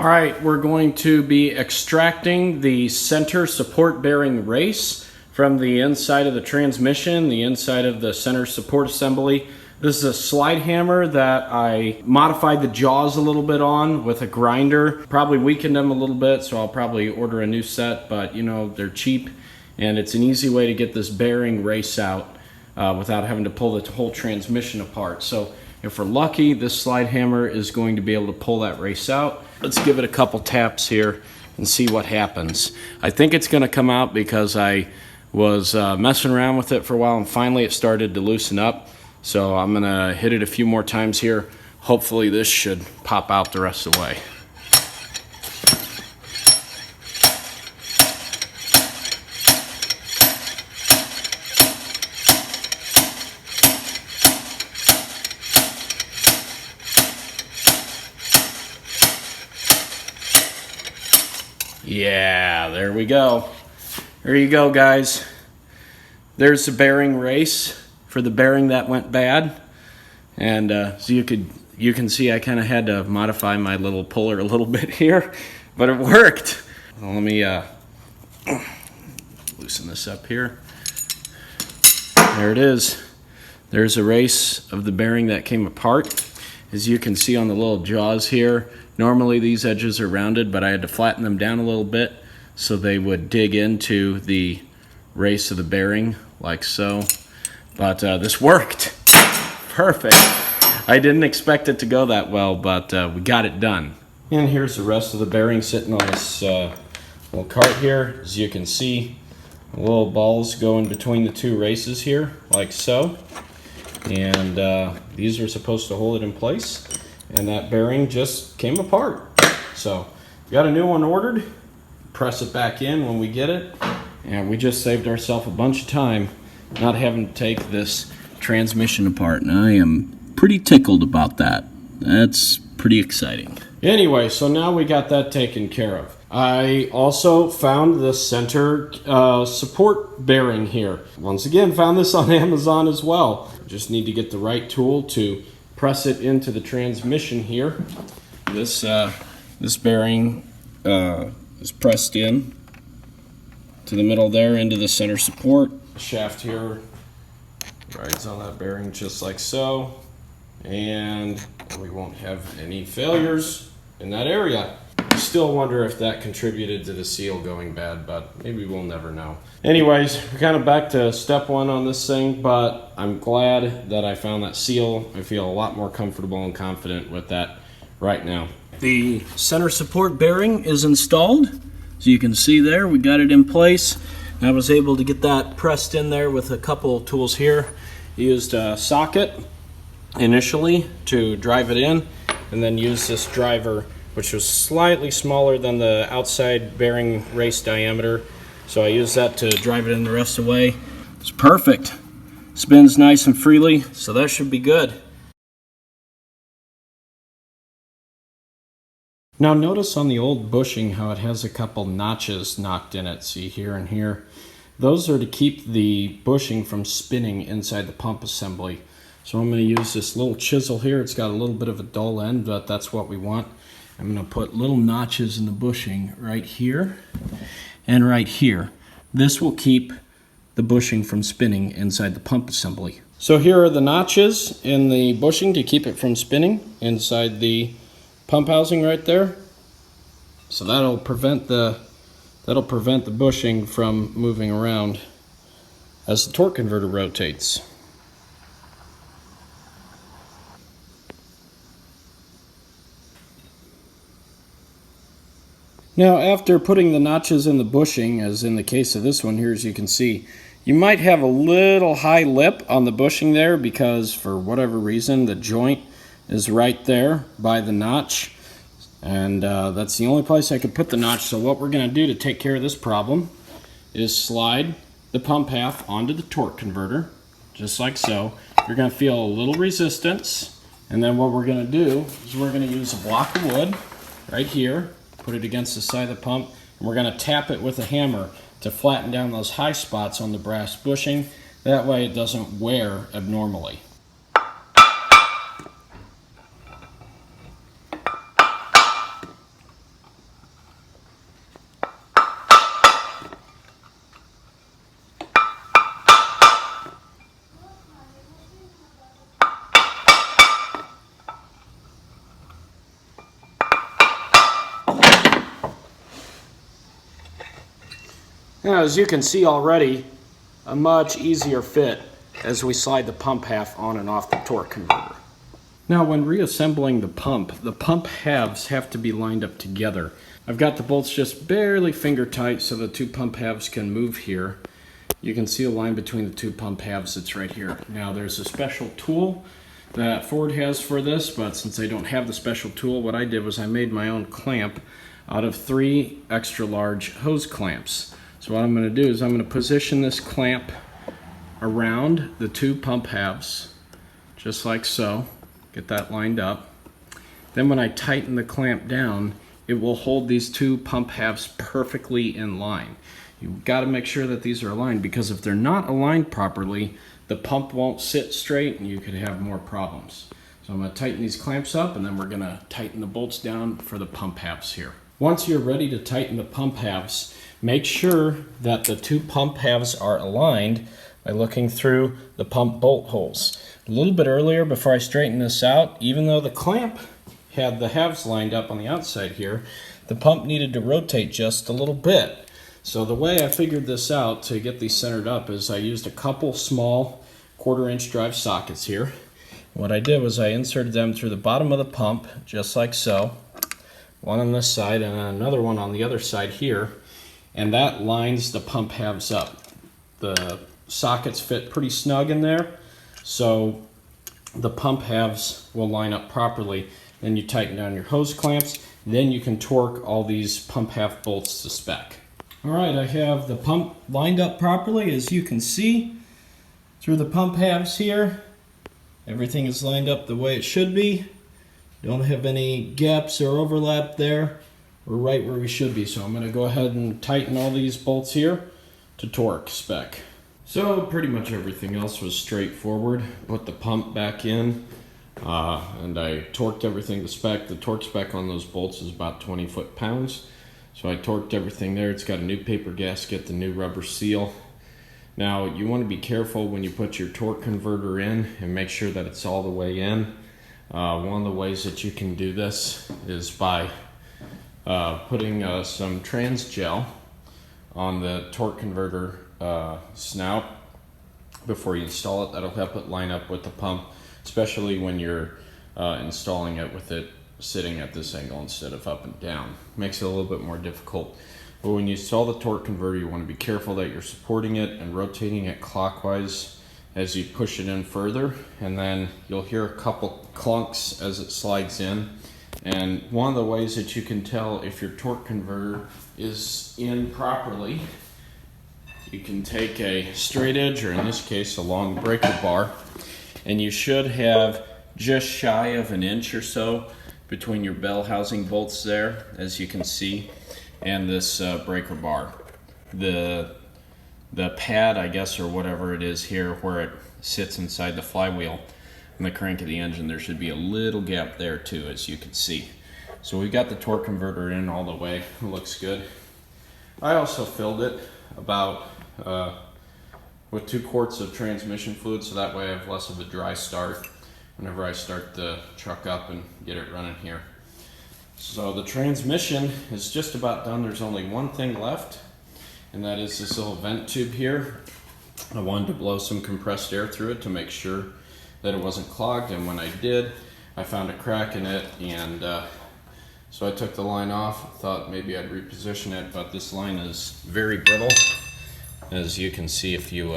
All right, we're going to be extracting the center support bearing race from the inside of the transmission, the inside of the center support assembly. This is a slide hammer that I modified the jaws a little bit on with a grinder. Probably weakened them a little bit, so I'll probably order a new set, but you know, they're cheap and it's an easy way to get this bearing race out without having to pull the whole transmission apart. So if we're lucky, this slide hammer is going to be able to pull that race out. Let's give it a couple taps here and see what happens. I think it's going to come out because I was messing around with it for a while and finally it started to loosen up. So I'm going to hit it a few more times here. Hopefully this should pop out the rest of the way. Yeah, there we go. There you go, guys. There's the bearing race for the bearing that went bad. And so you can see I kind of had to modify my little puller a little bit here, but it worked. Well, let me loosen this up here. There it is. There's a race of the bearing that came apart. As you can see on the little jaws here, normally these edges are rounded, but I had to flatten them down a little bit so they would dig into the race of the bearing like so. But this worked. Perfect. I didn't expect it to go that well, but we got it done. And here's the rest of the bearing sitting on this little cart here. As you can see, the little balls go in between the two races here like so. And these are supposed to hold it in place, and that bearing just came apart. So we got a new one ordered. Press it back in when we get it, and we just saved ourselves a bunch of time not having to take this transmission apart, and I am pretty tickled about that. That's pretty exciting. Anyway, so now we got that taken care of. I also found the center support bearing here. Once again, found this on Amazon as well. Just need to get the right tool to press it into the transmission here. This bearing is pressed in to the middle there into the center support. The shaft here rides on that bearing just like so, and we won't have any failures in that area. I still wonder if that contributed to the seal going bad, but maybe we'll never know. Anyways, we're kind of back to step one on this thing, but I'm glad that I found that seal. I feel a lot more comfortable and confident with that right now. The center support bearing is installed. As you can see there, we got it in place. And I was able to get that pressed in there with a couple of tools here. Used a socket initially to drive it in, and then used this driver, which was slightly smaller than the outside bearing race diameter. So I used that to drive it in the rest of the way. It's perfect. Spins nice and freely, so that should be good. Now notice on the old bushing how it has a couple notches knocked in it. See here and here. Those are to keep the bushing from spinning inside the pump assembly. So I'm going to use this little chisel here. It's got a little bit of a dull end, but that's what we want. I'm going to put little notches in the bushing right here and right here. This will keep the bushing from spinning inside the pump assembly. So here are the notches in the bushing to keep it from spinning inside the pump housing right there. So that'll prevent the bushing from moving around as the torque converter rotates. Now, after putting the notches in the bushing, as in the case of this one here, as you can see, you might have a little high lip on the bushing there because for whatever reason the joint is right there by the notch, and that's the only place I could put the notch. So what we're going to do to take care of this problem is slide the pump half onto the torque converter, just like so. You're going to feel a little resistance, and then what we're going to do is we're going to use a block of wood right here, put it against the side of the pump, and we're going to tap it with a hammer to flatten down those high spots on the brass bushing. That way it doesn't wear abnormally. Now, as you can see already, a much easier fit as we slide the pump half on and off the torque converter. Now, when reassembling the pump halves have to be lined up together. I've got the bolts just barely finger tight so the two pump halves can move here. You can see a line between the two pump halves that's right here. Now, there's a special tool that Ford has for this, but since I don't have the special tool, what I did was I made my own clamp out of 3 extra large hose clamps. So what I'm going to do is I'm going to position this clamp around the two pump halves, just like so. Get that lined up. Then when I tighten the clamp down, it will hold these two pump halves perfectly in line. You've got to make sure that these are aligned, because if they're not aligned properly, the pump won't sit straight and you could have more problems. So I'm going to tighten these clamps up, and then we're going to tighten the bolts down for the pump halves here. Once you're ready to tighten the pump halves, make sure that the two pump halves are aligned by looking through the pump bolt holes. A little bit earlier, before I straightened this out, even though the clamp had the halves lined up on the outside here, the pump needed to rotate just a little bit. So the way I figured this out to get these centered up is I used a couple small 1/4-inch drive sockets here. What I did was I inserted them through the bottom of the pump, just like so. One on this side and another one on the other side here, and that lines the pump halves up. The sockets fit pretty snug in there, so the pump halves will line up properly. Then you tighten down your hose clamps, then you can torque all these pump half bolts to spec. Alright, I have the pump lined up properly, as you can see through the pump halves here. Everything is lined up the way it should be. Don't have any gaps or overlap there. We're right where we should be, so I'm going to go ahead and tighten all these bolts here to torque spec. So pretty much everything else was straightforward. Put the pump back in, and I torqued everything to spec. The torque spec on those bolts is about 20 foot-pounds. So I torqued everything there. It's got a new paper gasket, the new rubber seal. Now, you want to be careful when you put your torque converter in and make sure that it's all the way in. One of the ways that you can do this is by putting some trans gel on the torque converter snout before you install it. That'll help it line up with the pump, especially when you're installing it with it sitting at this angle instead of up and down. Makes it a little bit more difficult. But when you install the torque converter, you want to be careful that you're supporting it and rotating it clockwise as you push it in further, and then you'll hear a couple clunks as it slides in. And one of the ways that you can tell if your torque converter is in properly, you can take a straight edge, or in this case a long breaker bar, and you should have just shy of an inch or so between your bell housing bolts there, as you can see, and this breaker bar. The pad, I guess, or whatever it is here where it sits inside the flywheel and the crank of the engine, there should be a little gap there too, as you can see. So we've got the torque converter in all the way. It looks good. I also filled it about with 2 quarts of transmission fluid, so that way I have less of a dry start whenever I start the truck up and get it running here. So the transmission is just about done. There's only one thing left, and that is this little vent tube here. I wanted to blow some compressed air through it to make sure that it wasn't clogged, and when I did, I found a crack in it, and so I took the line off. Thought maybe I'd reposition it, but this line is very brittle. As you can see, if you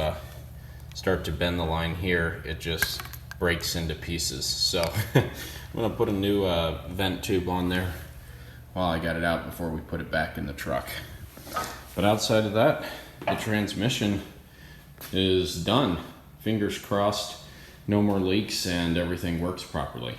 start to bend the line here, it just breaks into pieces. So I'm going to put a new vent tube on there while I got it out before we put it back in the truck. But outside of that, the transmission is done. Fingers crossed, no more leaks, and everything works properly.